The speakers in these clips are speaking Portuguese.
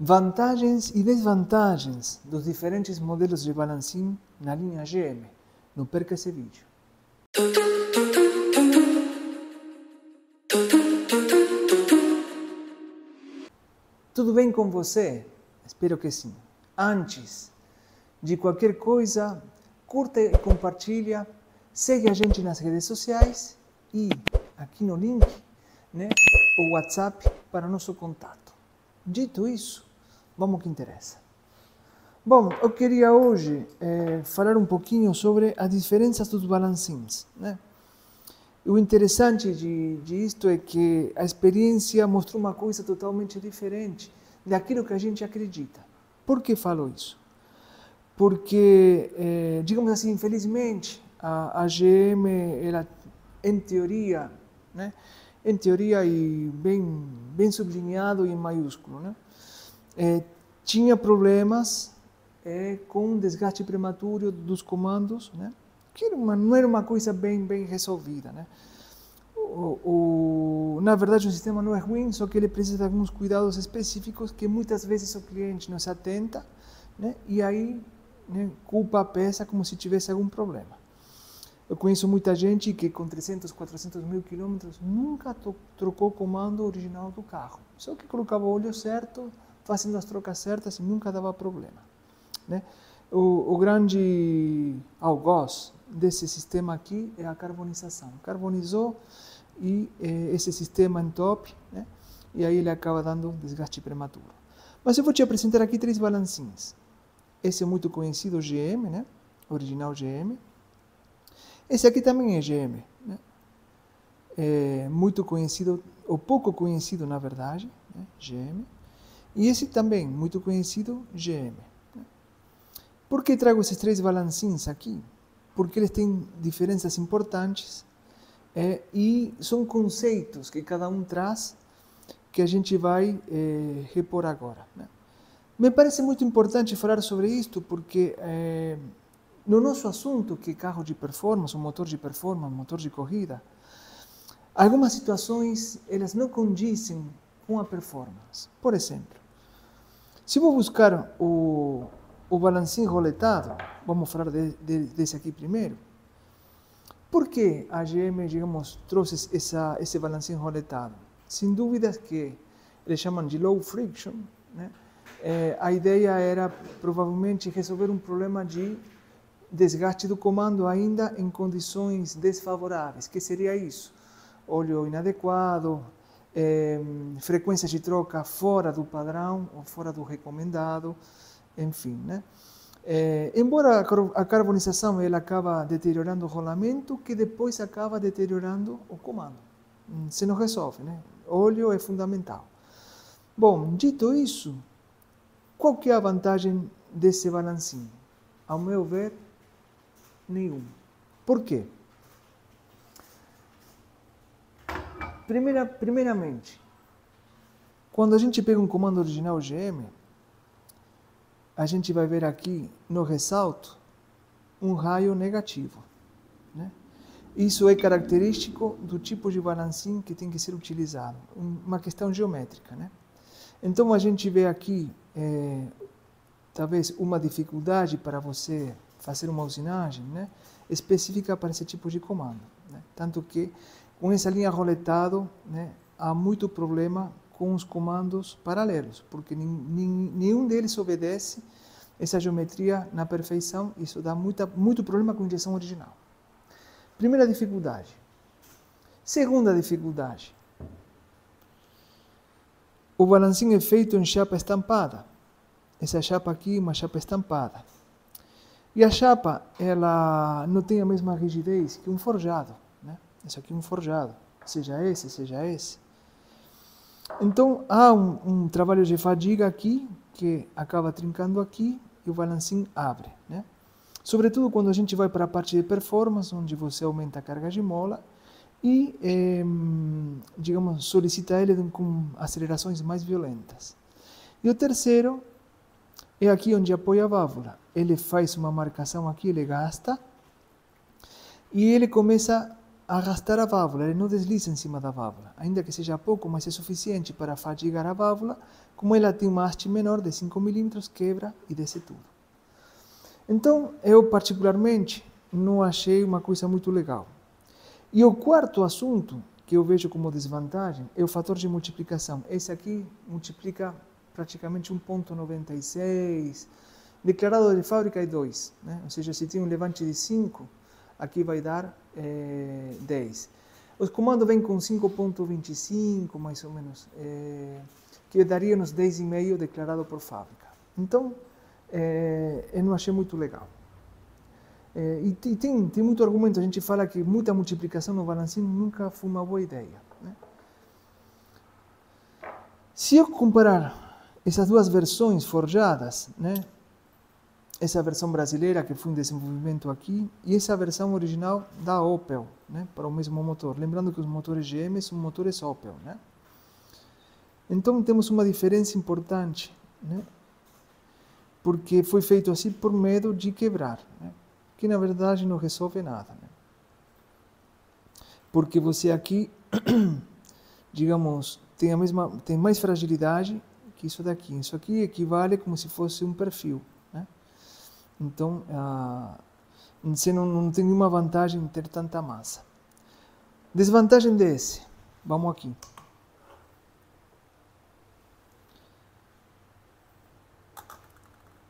Vantagens e desvantagens dos diferentes modelos de balancim na linha GM. Não perca esse vídeo. Tudo bem com você? Espero que sim. Antes de qualquer coisa, curta e compartilha, segue a gente nas redes sociais e aqui no link, o WhatsApp para nosso contato. Dito isso, vamos ao que interessa. Bom, eu queria hoje falar um pouquinho sobre as diferenças dos balancins. O interessante disto é que a experiência mostrou uma coisa totalmente diferente daquilo que a gente acredita. Por que falo isso? Porque, digamos assim, infelizmente, a GM, ela, em teoria e bem sublinhado e em maiúsculo, tinha problemas com desgaste prematuro dos comandos, que não era uma coisa bem resolvida. Na verdade, o sistema não é ruim, só que ele precisa de alguns cuidados específicos que muitas vezes o cliente não se atenta, e aí culpa a peça como se tivesse algum problema. Eu conheço muita gente que com 300, 400 mil quilômetros nunca trocou o comando original do carro. Só que colocava o óleo certo, fazendo as trocas certas e nunca dava problema. O grande algoz desse sistema aqui é a carbonização. Carbonizou e esse sistema entope, e aí ele acaba dando desgaste prematuro. Mas eu vou te apresentar aqui 3 balancins. Esse é muito conhecido, o GM, original GM. Esse aqui também é GM, é muito conhecido, ou pouco conhecido na verdade, GM. E esse também, muito conhecido, GM. Por que trago esses 3 balancins aqui? Porque eles têm diferenças importantes e são conceitos que cada um traz que a gente vai repor agora. Me parece muito importante falar sobre isto porque no nosso assunto, que é carro de performance, motor de corrida, algumas situações elas não condizem com a performance. Por exemplo, se eu vou buscar o balancim roletado, vamos falar desse aqui primeiro. Por que a GM, digamos, trouxe esse balancim roletado? Sem dúvidas que eles chamam de low friction, a ideia era provavelmente resolver um problema de desgaste do comando ainda em condições desfavoráveis. Que seria isso? Óleo inadequado, frequência de troca fora do padrão ou fora do recomendado, enfim. Embora a carbonização ela acaba deteriorando o rolamento, que depois acaba deteriorando o comando. Se não resolve, Óleo é fundamental. Bom, dito isso, qual que é a vantagem desse balancim? Ao meu ver, nenhum. Por quê? Primeiramente, quando a gente pega um comando original GM, a gente vai ver aqui no ressalto um raio negativo. Isso é característico do tipo de balancim que tem que ser utilizado, uma questão geométrica. Então a gente vê aqui talvez uma dificuldade para você fazer uma usinagem específica para esse tipo de comando. Tanto que com essa linha roletado há muito problema com os comandos paralelos, porque nenhum deles obedece essa geometria na perfeição. Isso dá muito problema com a injeção original. Primeira dificuldade. Segunda dificuldade. O balancim é feito em chapa estampada. Essa chapa aqui é uma chapa estampada. E a chapa, ela não tem a mesma rigidez que um forjado. Esse aqui é um forjado, seja esse. Então, há um trabalho de fadiga aqui, que acaba trincando aqui, e o balancim abre. Sobretudo quando a gente vai para a parte de performance, onde você aumenta a carga de mola e, digamos, solicita ele com acelerações mais violentas. E o terceiro é aqui onde apoia a válvula. Ele faz uma marcação aqui, ele gasta, e ele começa arrastar a válvula, ele não desliza em cima da válvula, ainda que seja pouco, mas é suficiente para fadigar a válvula. Como ela tem uma haste menor de 5 milímetros, quebra e desce tudo. Então, eu particularmente não achei uma coisa muito legal. E o quarto assunto que eu vejo como desvantagem é o fator de multiplicação. Esse aqui multiplica praticamente 1,96, declarado de fábrica é 2, né? Ou seja, se tem um levante de 5, aqui vai dar 10. O comando vem com 5,25, mais ou menos, que daria uns 10,5 declarado por fábrica. Então, eu não achei muito legal. E tem muito argumento, a gente fala que muita multiplicação no balancinho nunca foi uma boa ideia, né? Se eu comparar essas duas versões forjadas, né? Essa versão brasileira que foi um desenvolvimento aqui e essa versão original da Opel, né? Para o mesmo motor. Lembrando que os motores GM são motores Opel, né? Então temos uma diferença importante, né? Porque foi feito assim por medo de quebrar, né? Que na verdade não resolve nada, né? Porque você aqui, digamos, tem mais fragilidade que isso daqui. Isso aqui equivale como se fosse um perfil, né? Então, você não tem nenhuma vantagem em ter tanta massa. Desvantagem desse, vamos aqui.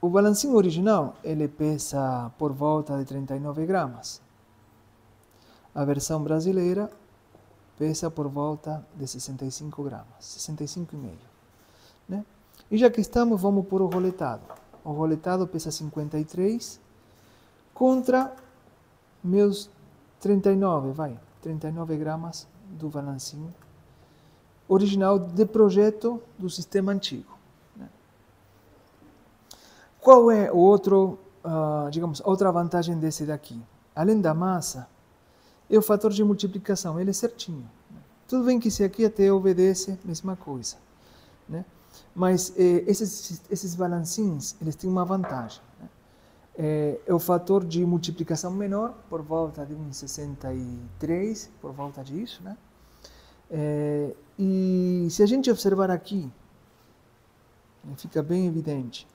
O balancinho original, ele pesa por volta de 39 gramas. A versão brasileira pesa por volta de 65 gramas, 65,5, né? E já que estamos, vamos por o roletado. O roletado pesa 53 contra meus 39 gramas do balancinho original de projeto do sistema antigo. Qual é o outro, digamos, outra vantagem desse daqui? Além da massa, é o fator de multiplicação, ele é certinho. Tudo bem que esse aqui até obedece a mesma coisa, né? Mas esses balancinhos, eles têm uma vantagem, né? É o fator de multiplicação menor, por volta de 1,63, por volta disso, né? E se a gente observar aqui, fica bem evidente.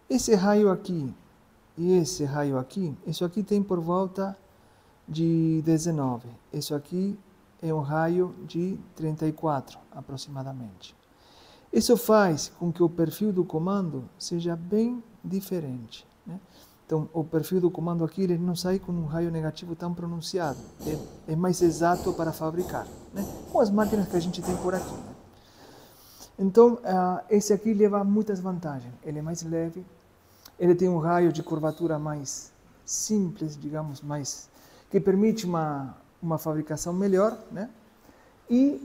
Esse raio aqui e esse raio aqui, isso aqui tem por volta de 19. Isso aqui é um raio de 34, aproximadamente. Isso faz com que o perfil do comando seja bem diferente, né? Então, o perfil do comando aqui ele não sai com um raio negativo tão pronunciado. É mais exato para fabricar, né? Com as máquinas que a gente tem por aqui, né? Então, esse aqui leva muitas vantagens. Ele é mais leve, ele tem um raio de curvatura mais simples, digamos, que permite uma fabricação melhor, né? E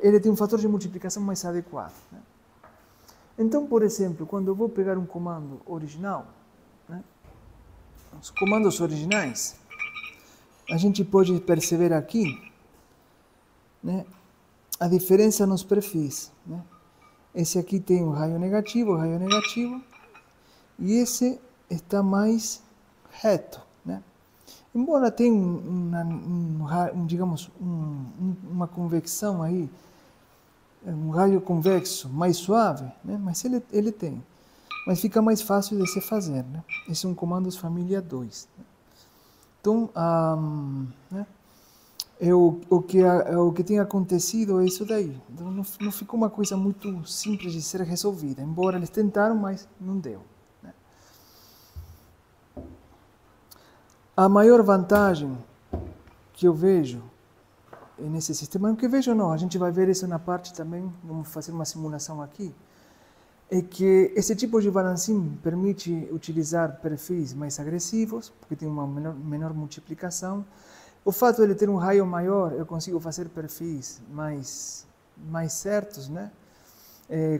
ele tem um fator de multiplicação mais adequado, né? Então, por exemplo, quando eu vou pegar um comando original, né? Os comandos originais, a gente pode perceber aqui, né? A diferença nos perfis, né? Esse aqui tem um raio negativo, e esse está mais reto, né? Embora tenha digamos, uma convecção aí, um raio convexo mais suave, né? Mas ele tem. Mas fica mais fácil de se fazer, né? Esse é um comandos família 2. Né? Então, né? O que tem acontecido é isso daí. Então, não ficou uma coisa muito simples de ser resolvida. Embora eles tentaram, mas não deu. Né? A maior vantagem que eu vejo nesse sistema, que vejo não, a gente vai ver isso na parte também, vamos fazer uma simulação aqui, é que esse tipo de balancinho permite utilizar perfis mais agressivos, porque tem uma menor multiplicação. O fato de ele ter um raio maior, eu consigo fazer perfis mais certos, né?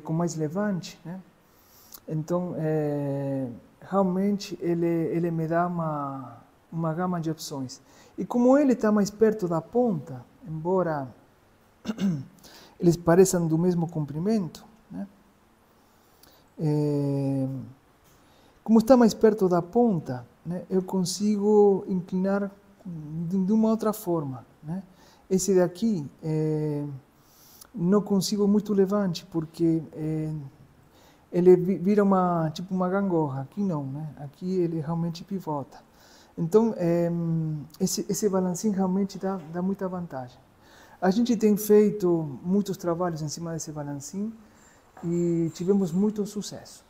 Com mais levante, né? Então, realmente, ele me dá uma gama de opções. E como ele está mais perto da ponta, embora eles pareçam do mesmo comprimento, né? Como está mais perto da ponta, né? Eu consigo inclinar de uma outra forma, né? Esse daqui não consigo muito levante, porque ele vira tipo uma gangorra. Aqui não, né? Aqui ele realmente pivota. Então, esse balancinho realmente dá muita vantagem. A gente tem feito muitos trabalhos em cima desse balancinho e tivemos muito sucesso.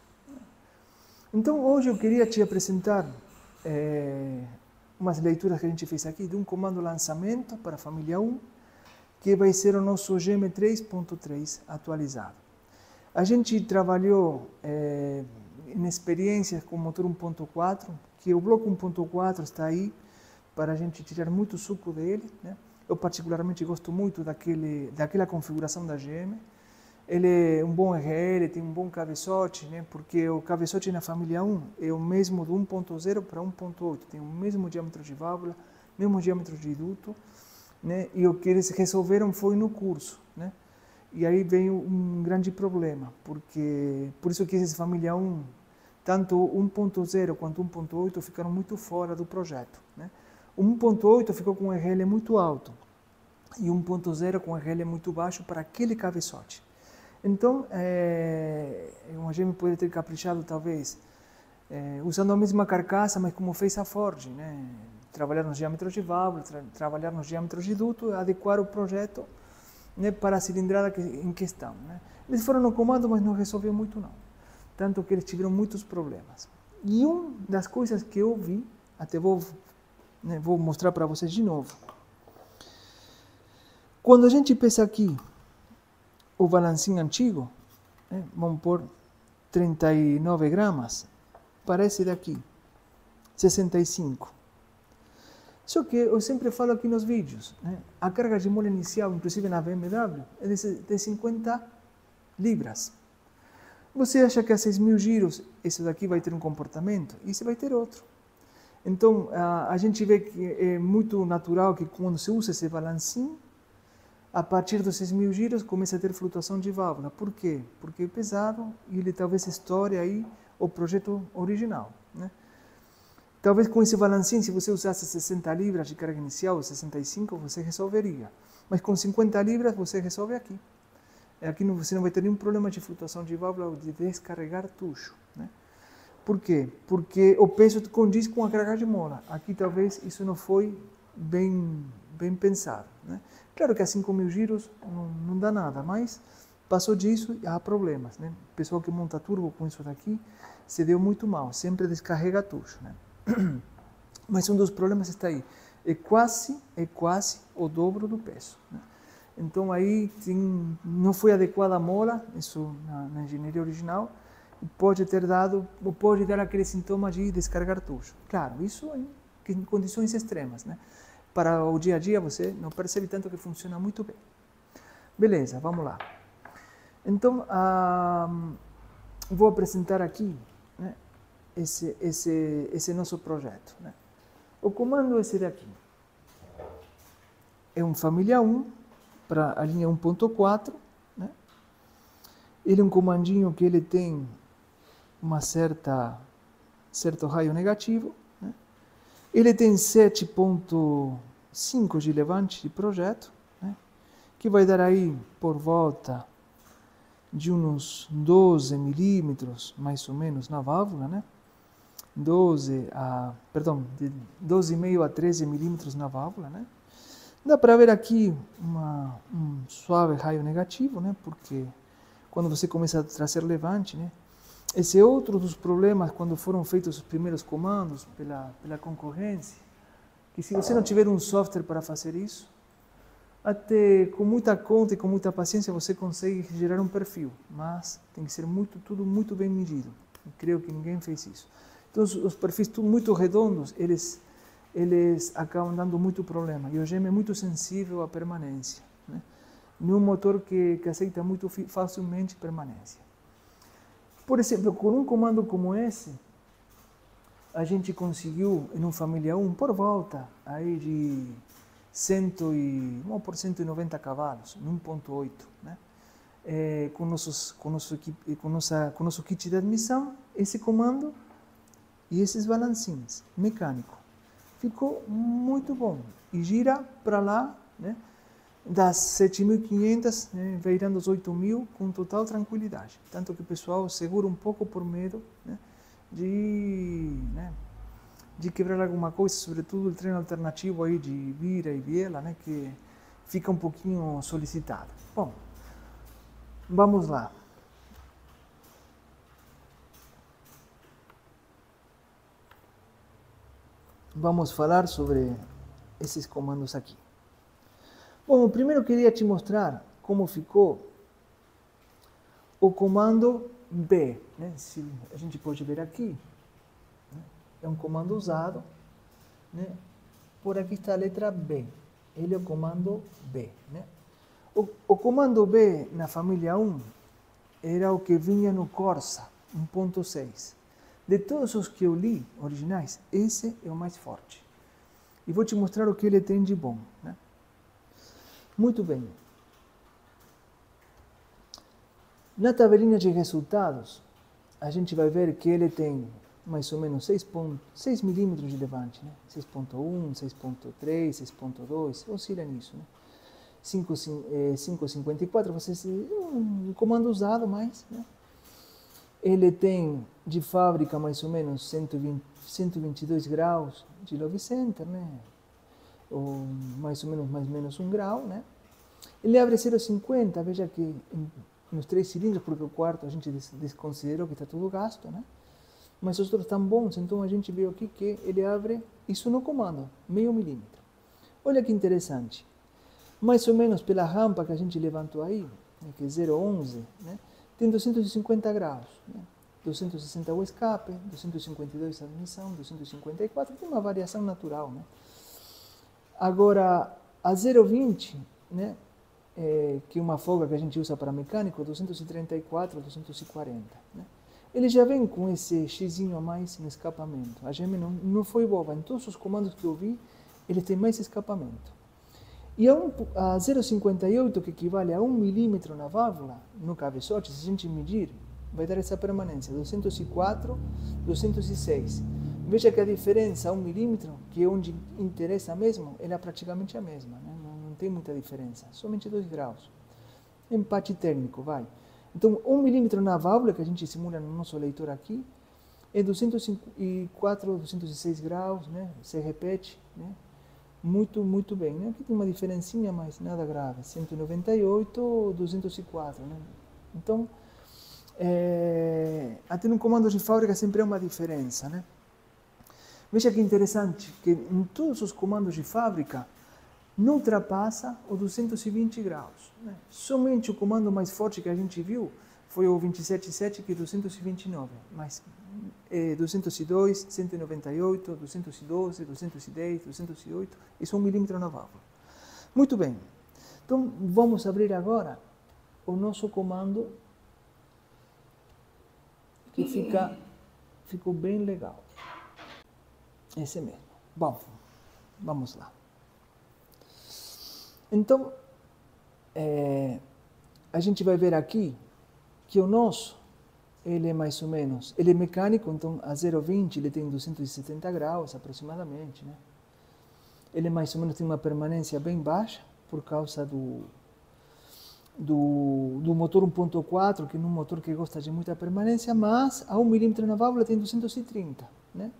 Então, hoje eu queria te apresentar umas leituras que a gente fez aqui de um comando lançamento para a família 1, que vai ser o nosso GM 3.3 atualizado. A gente trabalhou em experiências com motor 1.4, que o bloco 1.4 está aí para a gente tirar muito suco dele, né? Eu particularmente gosto muito daquela configuração da GM. Ele é um bom RL, tem um bom cabeçote, né? Porque o cabeçote na família 1 é o mesmo do 1.0 para 1.8, tem o mesmo diâmetro de válvula, mesmo diâmetro de duto, né? E o que eles resolveram foi no curso, né? E aí veio um grande problema, porque por isso que esse família 1, tanto 1.0 quanto 1.8 ficaram muito fora do projeto, né? O 1.8 ficou com um RL muito alto e 1.0 com um RL muito baixo para aquele cabeçote. Então, uma GM pode ter caprichado, talvez, usando a mesma carcaça, mas como fez a Ford, né? Trabalhar nos diâmetros de válvula, trabalhar nos diâmetros de duto, adequar o projeto, né, para a cilindrada em questão, né? Eles foram no comando, mas não resolveu muito, não. Tanto que eles tiveram muitos problemas. E uma das coisas que eu vi, até vou mostrar para vocês de novo. Quando a gente pensa aqui, o balancinho antigo, né, vamos pôr 39 gramas, parece daqui, 65. Só que eu sempre falo aqui nos vídeos, né, a carga de mola inicial, inclusive na BMW, é de 50 libras. Você acha que a 6.000 giros, esse daqui vai ter um comportamento, e esse vai ter outro. Então, a gente vê que é muito natural que quando se usa esse balancinho, a partir dos 6.000 giros começa a ter flutuação de válvula. Por quê? Porque é pesado e ele talvez estoure aí o projeto original, né? Talvez com esse balancinho, se você usasse 60 libras de carga inicial, 65, você resolveria. Mas com 50 libras você resolve aqui. Aqui você não vai ter nenhum problema de flutuação de válvula ou de descarregar tucho, né? Por quê? Porque o peso condiz com a carga de mola. Aqui talvez isso não foi bem pensado, né? Claro que a 5.000 giros não dá nada, mas passou disso há problemas, né? O pessoal que monta turbo com isso daqui se deu muito mal, sempre descarrega tucho, né? Mas um dos problemas está aí, é quase o dobro do peso, né? Então aí não foi adequada a mola, isso na engenharia original, pode dar aquele sintoma de descarregar tucho. Claro, isso em condições extremas, né? Para o dia a dia você não percebe tanto que funciona muito bem. Beleza, vamos lá. Então, vou apresentar aqui, né, esse nosso projeto, né? O comando é esse daqui. É um família 1 para a linha 1.4, né? Ele é um comandinho que ele tem certo raio negativo, né? Ele tem 7.5 de levante de projeto, né? Que vai dar aí por volta de uns 12 milímetros, mais ou menos, na válvula, né? 12,5 a 13 milímetros na válvula, né? Dá para ver aqui um suave raio negativo, né? Porque quando você começa a trazer levante, né? Esse é outro dos problemas quando foram feitos os primeiros comandos pela concorrência, que se você não tiver um software para fazer isso, até com muita conta e com muita paciência você consegue gerar um perfil, mas tem que ser tudo muito bem medido. Eu creio que ninguém fez isso. Então os perfis muito redondos, eles acabam dando muito problema. E o GM é muito sensível à permanência, né? Não é um motor que aceita muito facilmente permanência. Por exemplo, com um comando como esse, a gente conseguiu, em um família 1, por volta aí de 190 cavalos, no 1.8, né? Com nosso kit de admissão, esse comando e esses balancinhos mecânicos. ficou muito bom. E gira para lá, né? Das 7.500, né, virando os 8.000 com total tranquilidade. Tanto que o pessoal segura um pouco por medo, né, de quebrar alguma coisa, sobretudo o treino alternativo aí de vira e biela, né, que fica um pouquinho solicitado. Bom, vamos lá. Vamos falar sobre esses comandos aqui. Bom, primeiro eu queria te mostrar como ficou o comando B, né? Se a gente pode ver aqui, né? É um comando usado, né? Por aqui está a letra B, ele é o comando B, né? O comando B na família 1 era o que vinha no Corsa 1.6. De todos os que eu li, originais, esse é o mais forte. E vou te mostrar o que ele tem de bom, né? Muito bem. Na tabelinha de resultados, a gente vai ver que ele tem mais ou menos 6 milímetros de levante, né? 6.1, 6.3, 6.2, oscila nisso, né? 5,54, um comando usado mais, né? Ele tem de fábrica mais ou menos 122 graus de love center, né? Ou mais ou menos 1 grau, né? Ele abre 0,50, veja que nos 3 cilindros, porque o quarto a gente desconsiderou que está tudo gasto, né? Mas os outros estão bons, então a gente vê aqui que ele abre isso no comando, meio milímetro. Olha que interessante. Mais ou menos pela rampa que a gente levantou aí, né, que é 0,11, né? Tem 250 graus, né? 260 o escape, 252 a admissão, 254, tem uma variação natural, né? Agora, a 0,20, né, que é uma folga que a gente usa para mecânico, 234, 240, né? Ele já vem com esse xzinho a mais no escapamento. A GM não foi boba, em todos os comandos que eu vi, ele tem mais escapamento. E a 0,58, que equivale a 1 milímetro na válvula, no cabeçote, se a gente medir, vai dar essa permanência, 204, 206. Veja que a diferença, 1 milímetro, que é onde interessa mesmo, ela é praticamente a mesma, né? Não tem muita diferença, somente 2 graus. Empate térmico, vai. Então, 1 milímetro na válvula, que a gente simula no nosso leitor aqui, é 204, 206 graus, né? Se repete, né? Muito bem, né? Aqui tem uma diferencinha, mas nada grave. 198, 204, né? Então, até no comando de fábrica sempre há uma diferença, né? Veja que interessante, que em todos os comandos de fábrica não ultrapassa os 220 graus, né? Somente o comando mais forte que a gente viu foi o 27.7, que é 229, mas 202, 198, 212, 210, 208, isso é 1 milímetro na válvula. Muito bem, então vamos abrir agora o nosso comando, que ficou bem legal. Esse mesmo. Bom, vamos lá. Então, a gente vai ver aqui que o nosso, ele é mais ou menos, ele é mecânico, então a 0,20 ele tem 270 graus aproximadamente, né? Ele mais ou menos tem uma permanência bem baixa, por causa do motor 1.4, que é um motor que gosta de muita permanência, mas a 1 milímetro na válvula tem 230, né?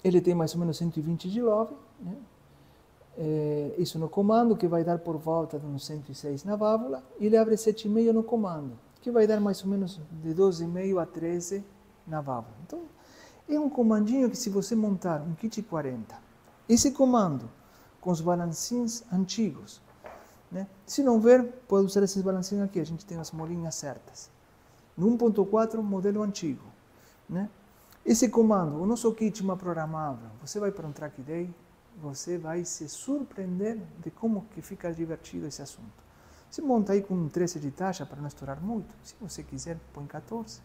Ele tem mais ou menos 120 de love, né? Isso no comando, que vai dar por volta de uns 106 na válvula, e ele abre 7,5 no comando, que vai dar mais ou menos de 12,5 a 13 na válvula. Então, é um comandinho que, se você montar um kit 40, esse comando com os balancinhos antigos, né? Se não ver, pode usar esses balancinhos aqui, a gente tem as molinhas certas. No 1.4, modelo antigo, né? Esse comando, o nosso kit uma programável, você vai para um track day, você vai se surpreender de como que fica divertido esse assunto. Você monta aí com 13 de taxa para não estourar muito. Se você quiser, põe 14,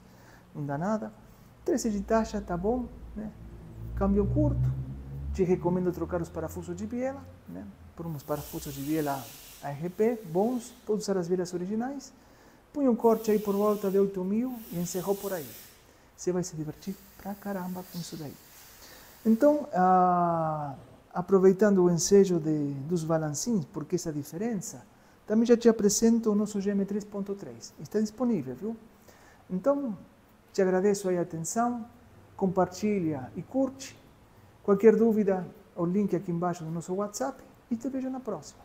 não dá nada. 13 de taxa tá bom, né? Câmbio curto. Te recomendo trocar os parafusos de biela, né? Por uns parafusos de biela ARP, bons, pode usar as bielas originais. Põe um corte aí por volta de 8.000 e encerrou por aí. Você vai se divertir pra caramba com isso daí. Então, aproveitando o ensejo dos balancins, porque essa diferença, também já te apresento o nosso GM3.3. Está disponível, viu? Então, te agradeço aí a atenção, compartilha e curte. Qualquer dúvida, o link aqui embaixo do nosso WhatsApp e te vejo na próxima.